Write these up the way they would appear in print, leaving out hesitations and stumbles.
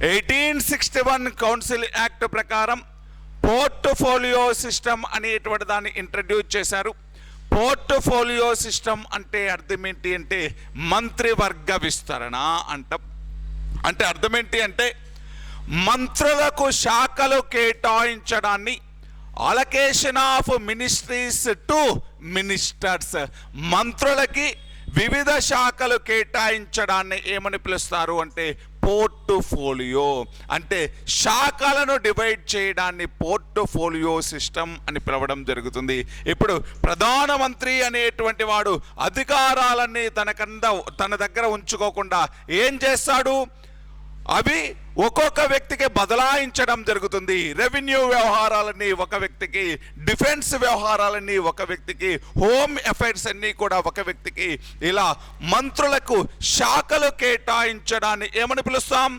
1861 council act ప్రకారం portfolio system అనేటువంటి దాన్ని ఇంట్రడ్యూస్ చేశారు. పోర్ట్ఫోలియో సిస్టమ్ అంటే అర్థం ఏంటి అంటే మంత్రివర్గ విస్తరణ అంటాం. అంటే అర్థం ఏంటి అంటే మంత్రులకు శాఖలు కేటాయించడాన్ని, allocation of ministries to ministers, మంత్రులకి వివిధ శాఖలు కేటాయించడాన్ని ఏమని పిలుస్తారు అంటే పోర్ట్ఫోలియో. అంటే శాఖలను డివైడ్ చేయడాన్ని పోర్ట్ఫోలియో సిస్టమ్ అని పిలవడం జరుగుతుంది. ఇప్పుడు ప్రధానమంత్రి అనేటువంటి వాడు అధికారాలన్నీ తన దగ్గర ఉంచుకోకుండా ఏం చేస్తాడు, అవి ఒక్కొక్క వ్యక్తికి బదలాయించడం జరుగుతుంది. రెవెన్యూ వ్యవహారాలన్నీ ఒక వ్యక్తికి, డిఫెన్స్ వ్యవహారాలన్నీ ఒక వ్యక్తికి, హోమ్ అఫైర్స్ అన్నీ కూడా ఒక వ్యక్తికి, ఇలా మంత్రులకు శాఖలు కేటాయించడాన్ని ఏమని పిలుస్తాం,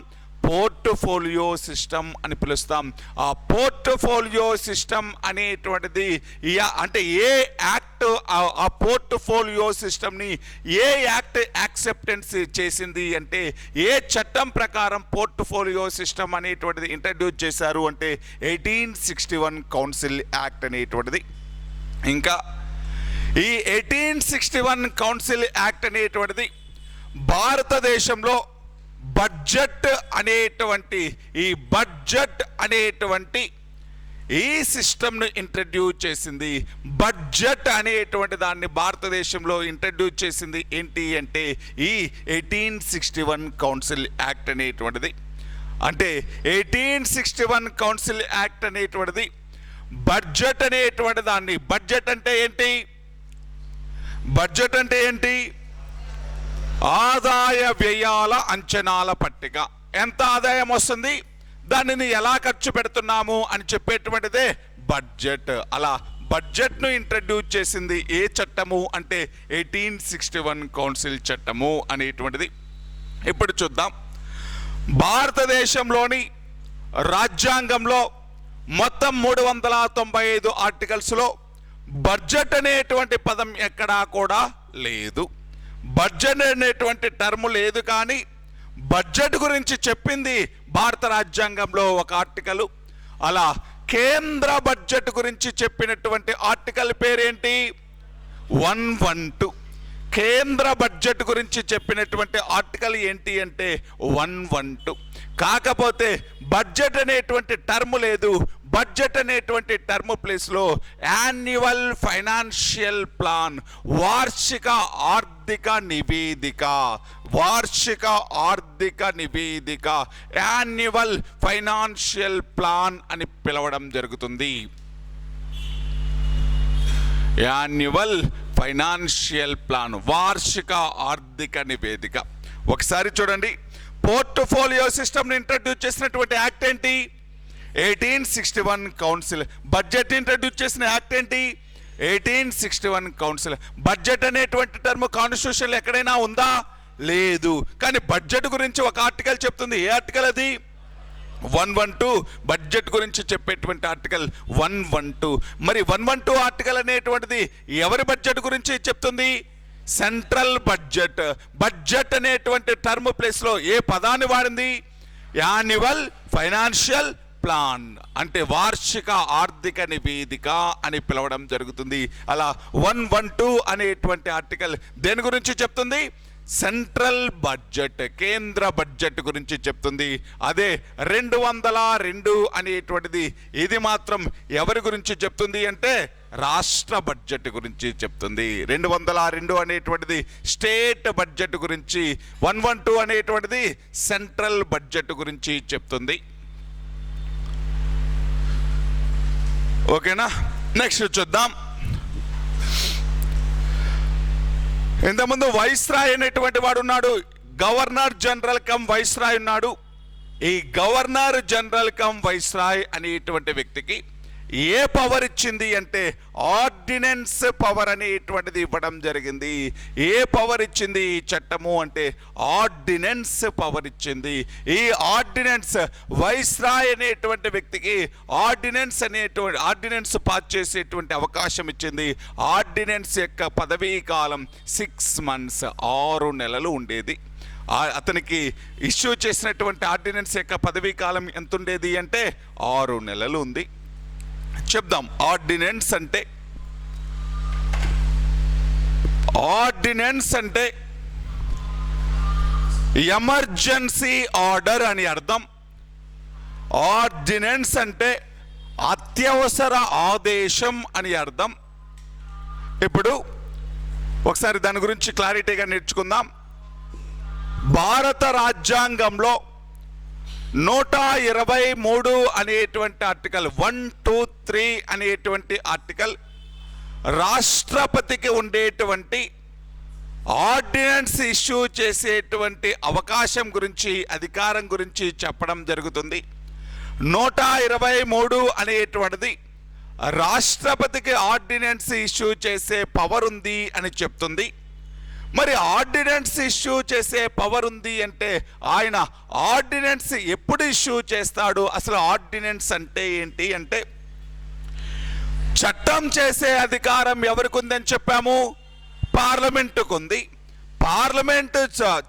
పోర్ట్ఫోలియో సిస్టమ్ అని పిలుస్తాం. ఆ పోర్ట్ఫోలియో సిస్టమ్ అనేటువంటిది అంటే ఏ యాక్ట్ ఆ పోర్ట్ఫోలియో సిస్టమ్ని ఏ యాక్ట్ యాక్సెప్టెన్స్ చేసింది అంటే ఏ చట్టం ప్రకారం పోర్ట్ఫోలియో సిస్టమ్ అనేటువంటిది ఇంట్రడ్యూస్ చేశారు అంటే 1861 కౌన్సిల్ యాక్ట్ అనేటువంటిది. ఇంకా ఈ 1861 కౌన్సిల్ యాక్ట్ అనేటువంటిది భారతదేశంలో బడ్జెట్ అనేటువంటి ఈ సిస్టమ్ను ఇంట్రడ్యూస్ చేసింది. బడ్జెట్ అనేటువంటి దాన్ని భారతదేశంలో ఇంట్రడ్యూస్ చేసింది ఏంటి అంటే ఈ 1861 కౌన్సిల్ యాక్ట్ అనేటువంటిది. అంటే 1861 కౌన్సిల్ యాక్ట్ అనేటువంటిది బడ్జెట్ అనేటువంటి దాన్ని, బడ్జెట్ అంటే ఏంటి, ఆదాయ వ్యయాల అంచనాల పట్టిక. ఎంత ఆదాయం వస్తుంది, దానిని ఎలా ఖర్చు పెడుతున్నాము అని చెప్పేటువంటిదే బడ్జెట్. అలా బడ్జెట్ను ఇంట్రడ్యూస్ చేసింది ఏ చట్టము అంటే 1861 కౌన్సిల్ చట్టము అనేటువంటిది. ఇప్పుడు చూద్దాం, భారతదేశంలోని రాజ్యాంగంలో మొత్తం 395 ఆర్టికల్స్లో బడ్జెట్ అనేటువంటి పదం ఎక్కడా కూడా లేదు. బడ్జెట్ అనేటువంటి టర్మ్ లేదు. కానీ బడ్జెట్ గురించి చెప్పింది భారత రాజ్యాంగంలో ఒక ఆర్టికల్. అలా కేంద్ర బడ్జెట్ గురించి చెప్పినటువంటి ఆర్టికల్ పేరేంటి, 112. కేంద్ర బడ్జెట్ గురించి చెప్పినటువంటి ఆర్టికల్ ఏంటి అంటే 112. కాకపోతే బడ్జెట్ అనేటువంటి టర్మ్ లేదు. బడ్జెట్ అనేటువంటి టర్మ్ ప్లేస్లో యాన్యువల్ ఫైనాన్షియల్ ప్లాన్, వార్షిక ఆర్థిక నివేదిక, యాన్యువల్ ఫైనాన్షియల్ ప్లాన్ అని పిలవడం జరుగుతుంది. యాన్యువల్ ఫైనాన్షియల్ ప్లాన్, వార్షిక ఆర్థిక నివేదిక. ఒకసారి చూడండి, పోర్ట్ఫోలియో సిస్టమ్ని ఇంట్రడ్యూస్ చేసినటువంటి యాక్ట్ ఏంటి, 1861 కౌన్సిల్. బడ్జెట్ ఇంట్రడ్యూస్ చేసిన యాక్ట్ ఏంటి, 1861 కౌన్సిల్. బడ్జెట్ అనేటువంటి టర్మ్ కాన్స్టిట్యూషన్లో ఎక్కడైనా ఉందా, లేదు. కానీ బడ్జెట్ గురించి ఒక ఆర్టికల్ చెప్తుంది. ఏ ఆర్టికల్ అది, 112. బడ్జెట్ గురించి చెప్పేటువంటి ఆర్టికల్ 112. మరి 112 ఆర్టికల్ అనేటువంటిది ఎవరి బడ్జెట్ గురించి చెప్తుంది, సెంట్రల్ బడ్జెట్. బడ్జెట్ అనేటువంటి టర్మ్ ప్లేస్లో ఏ పదాన్ని వాడింది, యాన్యువల్ ఫైనాన్షియల్ ప్లాన్, అంటే వార్షిక ఆర్థిక నివేదిక అని పిలవడం జరుగుతుంది. అలా 112 అనేటువంటి ఆర్టికల్ దేని గురించి చెప్తుంది, సెంట్రల్ బడ్జెట్, కేంద్ర బడ్జెట్ గురించి చెప్తుంది. అదే 202 అనేటువంటిది ఇది మాత్రం ఎవరి గురించి చెప్తుంది అంటే రాష్ట్ర బడ్జెట్ గురించి చెప్తుంది. 202 అనేటువంటిది స్టేట్ బడ్జెట్ గురించి, 112 అనేటువంటిది సెంట్రల్ బడ్జెట్ గురించి చెప్తుంది. ఓకేనా, నెక్స్ట్ చూద్దాం. ఇంతకుముందు వైస్రాయ్ అనేటువంటి వాడు ఉన్నాడు, గవర్నర్ జనరల్ కమ్ వైస్రాయ్ ఉన్నాడు. ఈ గవర్నర్ జనరల్ కమ్ వైస్రాయ్ అనేటువంటి వ్యక్తికి ఏ పవర్ ఇచ్చింది అంటే ఆర్డినెన్స్ పవర్ అనేటువంటిది ఇవ్వడం జరిగింది. ఏ పవర్ ఇచ్చింది ఈ చట్టము అంటే ఆర్డినెన్స్ పవర్ ఇచ్చింది. ఈ ఆర్డినెన్స్ వైస్రాయ్ అనేటువంటి వ్యక్తికి ఆర్డినెన్స్ పాస్ చేసేటువంటి అవకాశం ఇచ్చింది. ఆర్డినెన్స్ యొక్క పదవీ కాలం 6 months, 6 నెలలు ఉండేది. అతనికి ఇష్యూ చేసినటువంటి ఆర్డినెన్స్ యొక్క పదవీ కాలం ఎంత ఉండేది అంటే 6 నెలలు ఉంది. చెప్దాం, ఆర్డినెన్స్ అంటే ఎమర్జెన్సీ ఆర్డర్ అని అర్థం. ఆర్డినెన్స్ అంటే అత్యవసర ఆదేశం అని అర్థం. ఇప్పుడు ఒకసారి దాని గురించి క్లారిటీగా నేర్చుకుందాం. భారత రాజ్యాంగంలో 123 అనేటువంటి ఆర్టికల్ 1, 2, 3 అనేటువంటి ఆర్టికల్ రాష్ట్రపతికి ఉండేటువంటి ఆర్డినెన్స్ ఇష్యూ చేసేటువంటి అవకాశం గురించి, అధికారం గురించి చెప్పడం జరుగుతుంది. 123 అనేటువంటిది రాష్ట్రపతికి ఆర్డినెన్స్ ఇష్యూ చేసే పవర్ ఉంది అని చెప్తుంది. మరి ఆర్డినెన్స్ ఇష్యూ చేసే పవర్ ఉంది అంటే ఆయన ఆర్డినెన్స్ ఎప్పుడు ఇష్యూ చేస్తాడు? అసలు ఆర్డినెన్స్ అంటే ఏంటి అంటే, చట్టం చేసే అధికారం ఎవరికి ఉందని చెప్పాము? పార్లమెంటుకు ఉంది. పార్లమెంటు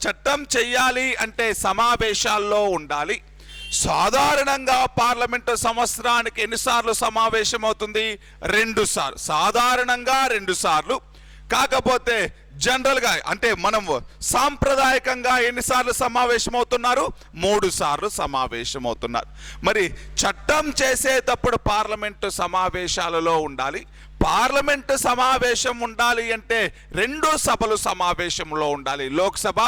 చట్టం చెయ్యాలి అంటే సమావేశాల్లో ఉండాలి. సాధారణంగా పార్లమెంటు సంవత్సరానికి ఎన్నిసార్లు సమావేశం అవుతుంది? 2 సార్లు. సాధారణంగా 2 సార్లు. కాకపోతే జనరల్గా అంటే మనం సాంప్రదాయకంగా ఎన్నిసార్లు సమావేశం అవుతున్నారు? 3 సార్లు సమావేశం అవుతున్నారు. మరి చట్టం చేసేటప్పుడు పార్లమెంటు సమావేశాలలో ఉండాలి. పార్లమెంటు సమావేశం ఉండాలి అంటే 2 సభలు సమావేశంలో ఉండాలి, లోక్సభ,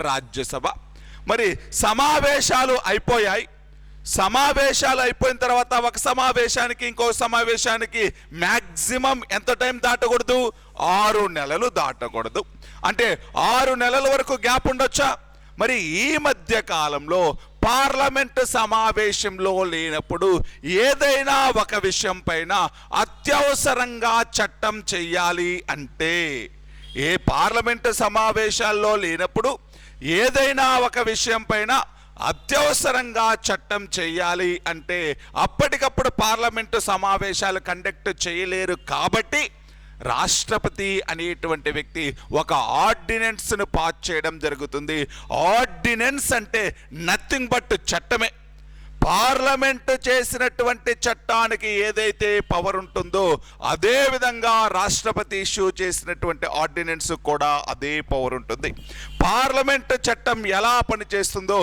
రాజ్యసభ. మరి సమావేశాలు అయిపోయాయి. సమావేశాలు అయిపోయిన తర్వాత ఒక సమావేశానికి ఇంకో సమావేశానికి మ్యాక్సిమం ఎంత టైం దాటకూడదు? 6 నెలలు దాటకూడదు. అంటే 6 నెలల వరకు గ్యాప్ ఉండొచ్చా? మరి ఈ మధ్య కాలంలో పార్లమెంటు సమావేశంలో లేనప్పుడు ఏదైనా ఒక విషయం పైన అత్యవసరంగా చట్టం చెయ్యాలి అంటే, ఏ పార్లమెంటు సమావేశాల్లో లేనప్పుడు ఏదైనా ఒక విషయం పైన అత్యవసరంగా చట్టం చేయాలి అంటే అప్పటికప్పుడు పార్లమెంటు సమావేశాలు కండక్ట్ చేయలేరు. కాబట్టి రాష్ట్రపతి అనేటువంటి వ్యక్తి ఒక ఆర్డినెన్స్ను పాస్ చేయడం జరుగుతుంది. ఆర్డినెన్స్ అంటే నథింగ్ బట్ చట్టమే. పార్లమెంటు చేసినటువంటి చట్టానికి ఏదైతే పవర్ ఉంటుందో అదే విధంగా రాష్ట్రపతి ఇష్యూ చేసినటువంటి ఆర్డినెన్స్ కూడా అదే పవర్ ఉంటుంది. పార్లమెంటు చట్టం ఎలా పనిచేస్తుందో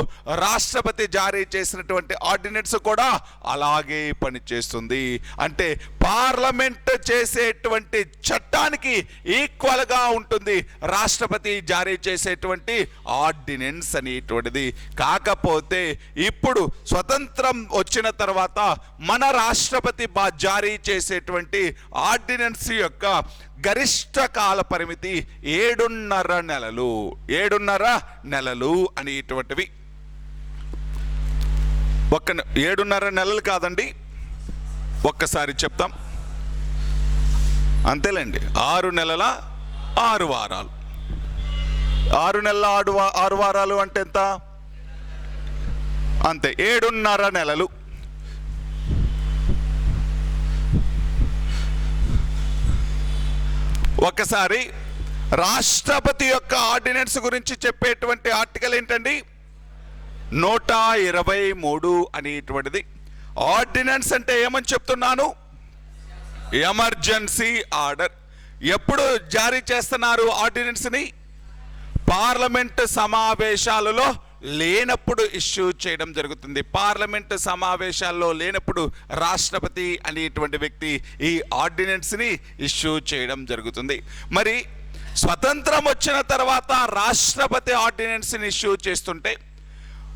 రాష్ట్రపతి జారీ చేసినటువంటి ఆర్డినెన్స్ కూడా అలాగే పనిచేస్తుంది. అంటే పార్లమెంటు చేసేటువంటి చట్టానికి ఈక్వల్గా ఉంటుంది రాష్ట్రపతి జారీ చేసేటువంటి ఆర్డినెన్స్ అనేటువంటిది. కాకపోతే ఇప్పుడు స్వతంత్రం వచ్చిన తర్వాత మన రాష్ట్రపతి జారీ చేసేటువంటి ఆర్డినెన్స్ యొక్క గరిష్ట కాల పరిమితి 7.5 నెలలు. 7.5 నెలలు అనేటువంటివి 7.5 నెలలు కాదండి, ఒక్కసారి చెప్తాం అంతేలేండి. 6 నెలల 6 వారాలు. 6 నెలల 6 వారాలు అంటే ఎంత? అంతే, 7.5 నెలలు. ఒకసారి రాష్ట్రపతి యొక్క ఆర్డినెన్స్ గురించి చెప్పేటువంటి ఆర్టికల్ ఏంటండి? 123 అనేటువంటిది. ఆర్డినెన్స్ అంటే ఏమని చెప్తున్నాను? Emergency order. ఎప్పుడు జారీ చేస్తున్నారు ఆర్డినెన్స్ని? పార్లమెంటు సమావేశాలలో లేనప్పుడు ఇష్యూ చేయడం జరుగుతుంది. పార్లమెంటు సమావేశాల్లో లేనప్పుడు రాష్ట్రపతి అనేటువంటి వ్యక్తి ఈ ఆర్డినెన్స్ని ఇష్యూ చేయడం జరుగుతుంది. మరి స్వతంత్రం వచ్చిన తర్వాత రాష్ట్రపతి ఆర్డినెన్స్ని ఇష్యూ చేస్తుంటే,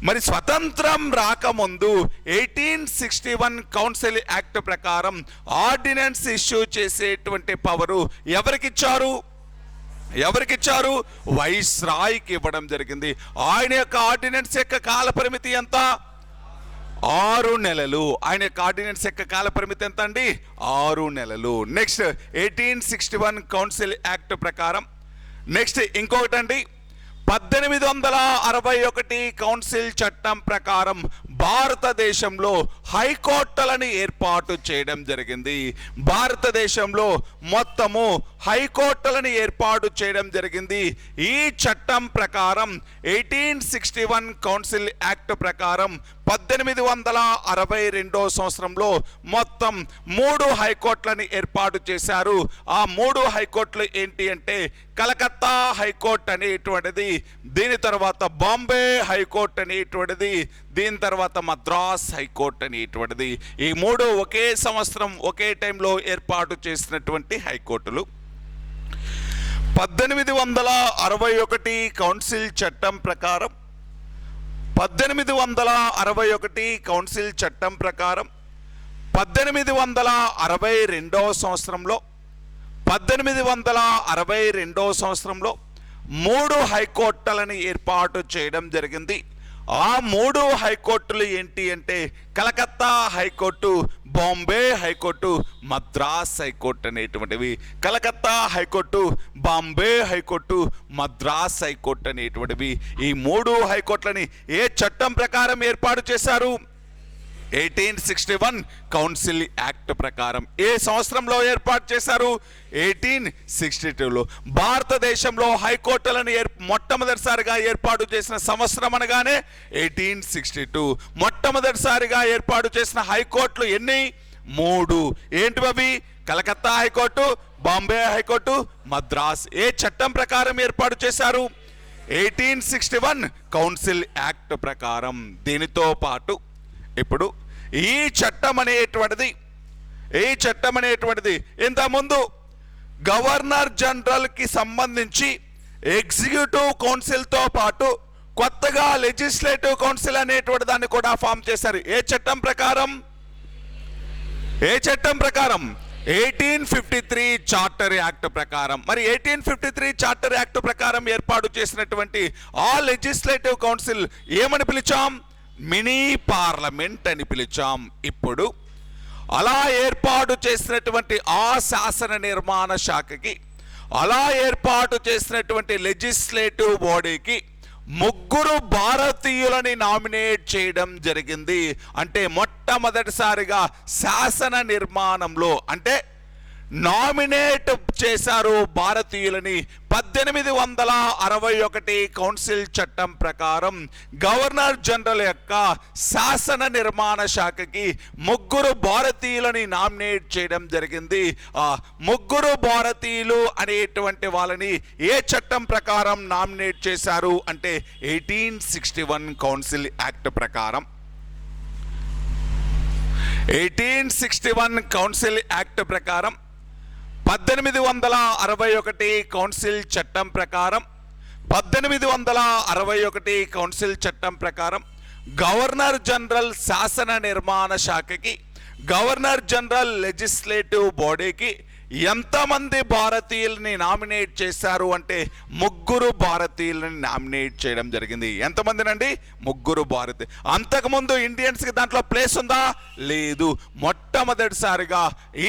మరి స్వతంత్రం రాకముందు 1861 కౌన్సిల్ యాక్ట్ ప్రకారం ఆర్డినెన్స్ ఇష్యూ చేసేటువంటి పవరు ఎవరికిచ్చారు? వైస్రాయ్కి ఇవ్వడం జరిగింది. ఆయన యొక్క ఆర్డినెన్స్ యొక్క కాల పరిమితి ఎంత? 6 నెలలు. ఆయన యొక్క ఆర్డినెన్స్ యొక్క కాల పరిమితి ఎంత అండి? 6 నెలలు. నెక్స్ట్ 1861 కౌన్సిల్ యాక్ట్ ప్రకారం. నెక్స్ట్ ఇంకొకటి అండి, 1861 కౌన్సిల్ చట్టం ప్రకారం భారతదేశంలో హైకోర్టులను ఏర్పాటు చేయడం జరిగింది. భారతదేశంలో మొత్తము హైకోర్టులను ఏర్పాటు చేయడం జరిగింది. ఈ చట్టం ప్రకారం 1861 కౌన్సిల్ యాక్ట్ ప్రకారం 1862 సంవత్సరంలో మొత్తం 3 హైకోర్టులను ఏర్పాటు చేశారు. ఆ 3 హైకోర్టులు ఏంటి అంటే కలకత్తా హైకోర్టు అనేటువంటిది, దీని తర్వాత బాంబే హైకోర్టు అనేటువంటిది, దీని తర్వాత మద్రాస్ హైకోర్టు అనేటువంటిది. ఈ 3 ఒకే సంవత్సరం ఒకే టైంలో ఏర్పాటు చేసినటువంటి హైకోర్టులు. 1861 కౌన్సిల్ చట్టం ప్రకారం 1862 1862 సంవత్సరంలో 1862 3 హైకోర్టులను ఏర్పాటు చేయడం జరిగింది. ఆ 3 హైకోర్టులు ఏంటి అంటే Calcutta high court, Bombay high court, Madras high court అనేటువంటివి. Calcutta high court, Bombay high court, Madras high court అనేటువంటివి. ఈ 3 హైకోర్టులని ఏ చట్టం ప్రకారం ఏర్పాటు చేశారు? 1861 కౌన్సిల్ యాక్ట్ ప్రకారం. ఏ సంవత్సరంలో ఏర్పాటు చేశారు? 1862లో. భారతదేశంలో హైకోర్టులను మొట్టమొదటిసారిగా ఏర్పాటు చేసిన సంవత్సరం అనగానే 1862. మొట్టమొదటిసారిగా ఏర్పాటు చేసిన హైకోర్టులు ఎన్ని? 3. ఏంటివి? Calcutta high court, Bombay high court, Madras. ఏ చట్టం ప్రకారం ఏర్పాటు చేశారు? 1861 కౌన్సిల్ యాక్ట్ ప్రకారం. దీనితో పాటు ఇప్పుడు ఈ చట్టం అనేటువంటిది ఇంతకుముందు గవర్నర్ జనరల్కి సంబంధించి ఎగ్జిక్యూటివ్ కౌన్సిల్తో పాటు కొత్తగా లెజిస్లేటివ్ కౌన్సిల్ అనేటువంటి దాన్ని కూడా ఫామ్ చేశారు. ఏ చట్టం ప్రకారం? 1853 చార్టర్ యాక్ట్ ప్రకారం. మరి 1853 చార్టర్ యాక్ట్ ప్రకారం ఏర్పాటు చేసినటువంటి ఆ లెజిస్లేటివ్ కౌన్సిల్ ఏమని పిలిచాం? మినీ పార్లమెంట్ అని పిలిచాం. ఇప్పుడు అలా ఏర్పాటు చేసినటువంటి ఆ శాసన నిర్మాణ శాఖకి, అలా ఏర్పాటు చేసినటువంటి లెజిస్లేటివ్ బాడీకి 3 భారతీయులని నామినేట్ చేయడం జరిగింది. అంటే మొట్టమొదటిసారిగా శాసన నిర్మాణంలో అంటే నామినేట్ చేశారు భారతీయులని. 1861 కౌన్సిల్ చట్టం ప్రకారం గవర్నర్ జనరల్ యొక్క శాసన నిర్మాణ శాఖకి 3 భారతీయులని నామినేట్ చేయడం జరిగింది. ఆ 3 భారతీయులు అనేటువంటి వాళ్ళని ఏ చట్టం ప్రకారం నామినేట్ చేశారు అంటే 1861 కౌన్సిల్ యాక్ట్ ప్రకారం. 1861 కౌన్సిల్ యాక్ట్ ప్రకారం 1861 కౌన్సిల్ చట్టం ప్రకారం 1861 కౌన్సిల్ చట్టం ప్రకారం గవర్నర్ జనరల్ శాసన నిర్మాణ శాఖకి, గవర్నర్ జనరల్ లెజిస్లేటివ్ బాడీకి ఎంతమంది భారతీయుల్ని నామినేట్ చేశారు అంటే 3 భారతీయులని నామినేట్ చేయడం జరిగింది. ఎంతమందినండి? 3 భారతీయులు. అంతకుముందు ఇండియన్స్కి దాంట్లో ప్లేస్ ఉందా? లేదు. మొట్టమొదటిసారిగా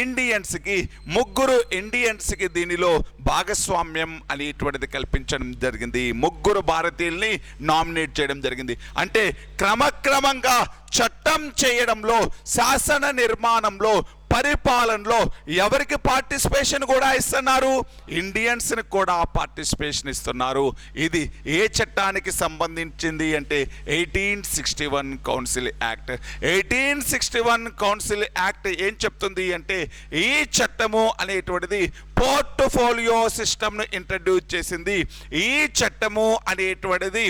ఇండియన్స్కి 3 ఇండియన్స్కి దీనిలో భాగస్వామ్యం అనేటువంటిది కల్పించడం జరిగింది. 3 భారతీయుల్ని నామినేట్ చేయడం జరిగింది. అంటే క్రమక్రమంగా చట్టం చేయడంలో, శాసన నిర్మాణంలో, పరిపాలనలో ఎవరికి పార్టిసిపేషన్ కూడా ఇస్తున్నారు? ఇండియన్స్ని కూడా పార్టిసిపేషన్ ఇస్తున్నారు. ఇది ఏ చట్టానికి సంబంధించింది అంటే 1861 కౌన్సిల్ యాక్ట్. 1861 కౌన్సిల్ యాక్ట్ ఏం చెప్తుంది అంటే ఈ చట్టము అనేటువంటిది పోర్ట్ఫోలియో సిస్టమ్ను ఇంట్రడ్యూస్ చేసింది. ఈ చట్టము అనేటువంటిది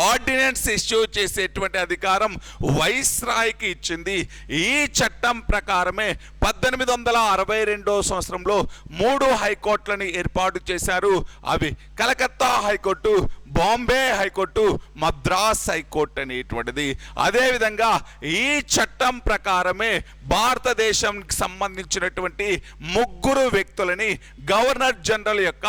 ఆర్డినెన్స్ ఇష్యూ చేసేటువంటి అధికారం వైస్రాయ్కి ఇచ్చింది. ఈ చట్టం ప్రకారమే 1862 సంవత్సరంలో 3 హైకోర్టులను ఏర్పాటు చేశారు. అవి Calcutta high court, Bombay high court, Madras high court అనేటువంటిది. అదేవిధంగా ఈ చట్టం ప్రకారమే భారతదేశంకి సంబంధించినటువంటి 3 వ్యక్తులని గవర్నర్ జనరల్ యొక్క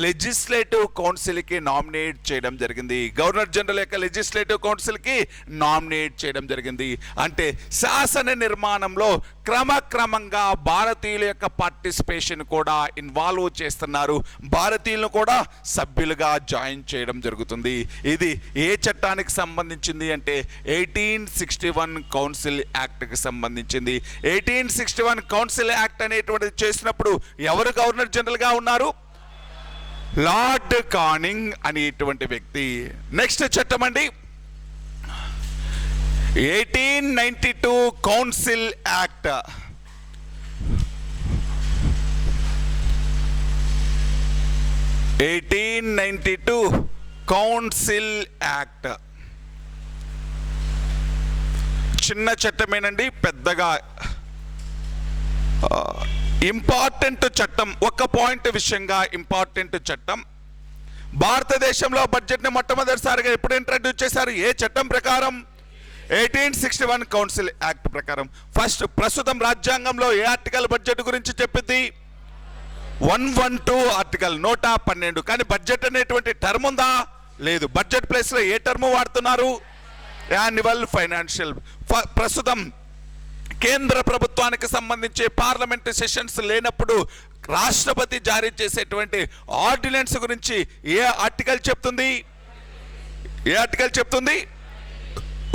లెజిస్లేటివ్ కౌన్సిల్కి నామినేట్ చేయడం జరిగింది. గవర్నర్ జనరల్ యొక్క లెజిస్లేటివ్ కౌన్సిల్కి నామినేట్ చేయడం జరిగింది. అంటే శాసన నిర్మాణంలో క్రమక్రమంగా భారతీయుల యొక్క పార్టిసిపేషన్ కూడా ఇన్వాల్వ్ చేస్తున్నారు. భారతీయులను కూడా సభ్యులుగా జాయిన్ చేయడం జరుగుతుంది. ఇది ఏ చట్టానికి సంబంధించింది అంటే 1861 కౌన్సిల్ యాక్ట్కి సంబంధించింది. 1861 కౌన్సిల్ యాక్ట్ అనేటువంటిది చేసినప్పుడు ఎవరు గవర్నర్ జనరల్గా ఉన్నారు? లార్డ్ కానింగ్ అనేటువంటి వ్యక్తి. నెక్స్ట్ చట్టం అండి 1892 కౌన్సిల్ యాక్ట్. 1892 కౌన్సిల్ యాక్ట్ చిన్న చట్టమేనండి, పెద్దగా ఇంపార్టెంట్ చట్టం. ఒక పాయింట్ విషయంగా ఇంపార్టెంట్ చట్టం. భారతదేశంలో బడ్జెట్ని మొట్టమొదటిసారిగా ఎప్పుడు ఇంట్రడ్యూస్ చేశారు? ఏ చట్టం ప్రకారం? 1861 కౌన్సిల్ యాక్ట్ ప్రకారం. ఫస్ట్ ప్రస్తుతం రాజ్యాంగంలో ఏ ఆర్టికల్ బడ్జెట్ గురించి చెప్పింది? 112 ఆర్టికల్ 112. కానీ బడ్జెట్ అనేటువంటి టర్మ్ ఉందా? లేదు. బడ్జెట్ ప్లేస్లో ఏ టర్మ్ వాడుతున్నారు? Annual financial. ప్రస్తుతం కేంద్ర ప్రభుత్వానికి సంబంధించి పార్లమెంట్ సెషన్స్ లేనప్పుడు రాష్ట్రపతి జారీ చేసేటువంటి ఆర్డినెన్స్ గురించి ఏ ఆర్టికల్ చెప్తుంది? ఏ ఆర్టికల్ చెప్తుంది?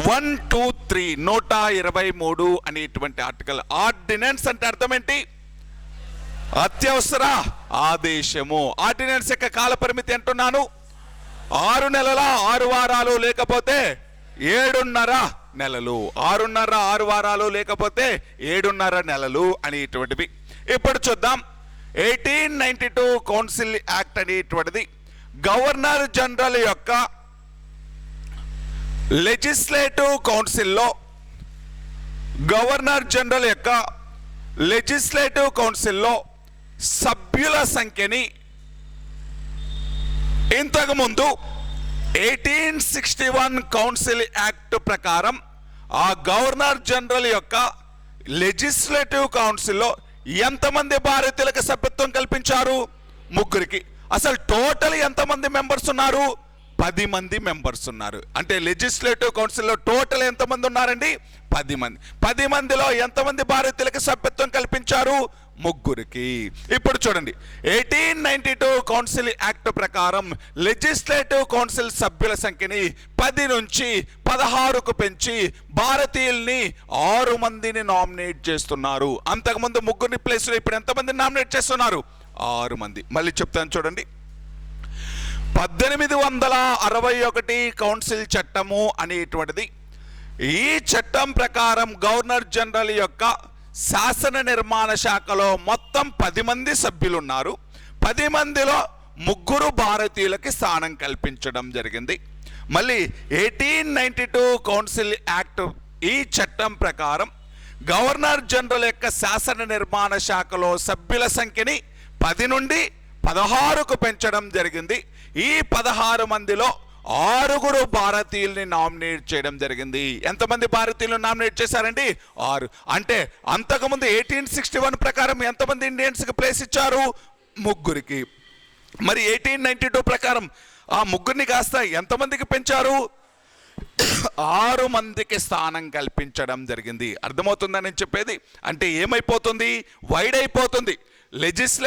123 123 అనేటువంటి ఆర్టికల్. ఆర్డినెన్స్ అంటే అర్థం ఏంటి? అత్యవసర ఆదేశము. ఆర్డినెన్స్ యొక్క కాల పరిమితి అంటున్నాను 6 నెలల 6 వారాలు లేకపోతే 7.5 నెలలు. 6.5 6 వారాలు లేకపోతే 7.5 నెలలు అనేటువంటివి. ఇప్పుడు చూద్దాం 1892 కౌన్సిల్ యాక్ట్ అనేటువంటిది గవర్నర్ జనరల్ యొక్క లెజిస్లేటివ్ కౌన్సిల్లో, గవర్నర్ జనరల్ యొక్క లెజిస్లేటివ్ కౌన్సిల్లో సభ్యుల సంఖ్యని ఇంతకుముందు 1861 కౌన్సిల్ యాక్ట్ ప్రకారం ఆ గవర్నర్ జనరల్ యొక్క లెజిస్లేటివ్ కౌన్సిల్లో ఎంతమంది భారతీయులకు సభ్యత్వం కల్పించారు? 3కి. అసలు టోటల్ ఎంతమంది మెంబర్స్ ఉన్నారు? 10 మంది మెంబర్స్ ఉన్నారు. అంటే లెజిస్లేటివ్ కౌన్సిల్లో టోటల్ ఎంతమంది ఉన్నారండి? 10 మంది. 10 మందిలో ఎంతమంది భారతీయులకు సభ్యత్వం కల్పించారు? 3కి. ఇప్పుడు చూడండి 1892 కౌన్సిల్ యాక్ట్ ప్రకారం లెజిస్లేటివ్ కౌన్సిల్ సభ్యుల సంఖ్యని 10 నుంచి 16కు పెంచి భారతీయుల్ని 6 మందిని నామినేట్ చేస్తున్నారు. అంతకుముందు 3 ప్లేస్లో ఇప్పుడు ఎంతమందిని నామినేట్ చేస్తున్నారు? 6 మంది. మళ్ళీ చెప్తాను చూడండి. 1861 కౌన్సిల్ చట్టము అనేటువంటిది, ఈ చట్టం ప్రకారం గవర్నర్ జనరల్ యొక్క శాసన నిర్మాణ శాఖలో మొత్తం 10 మంది సభ్యులు ఉన్నారు. 10 మందిలో 3 భారతీయులకి స్థానం కల్పించడం జరిగింది. మళ్ళీ 1892 కౌన్సిల్ యాక్ట్ ఈ చట్టం ప్రకారం గవర్నర్ జనరల్ యొక్క శాసన నిర్మాణ శాఖలో సభ్యుల సంఖ్యని 10 నుండి 16కు పెంచడం జరిగింది. ఈ 16 మందిలో 6 భారతీయుల్ని నామినేట్ చేయడం జరిగింది. ఎంతమంది భారతీయులు నామినేట్ చేశారండి? 6. అంటే అంతకుముందు 1861 ప్రకారం ఎంతమంది ఇండియన్స్కి ప్లేస్ ఇచ్చారు? 3కి. మరి 1892 ప్రకారం ఆ 3ని కాస్త ఎంతమందికి పెంచారు? 6 మందికి స్థానం కల్పించడం జరిగింది. అర్థమవుతుందని నేను చెప్పేది? అంటే ఏమైపోతుంది? వైడ్ అయిపోతుంది. లెజిస్లేటివ్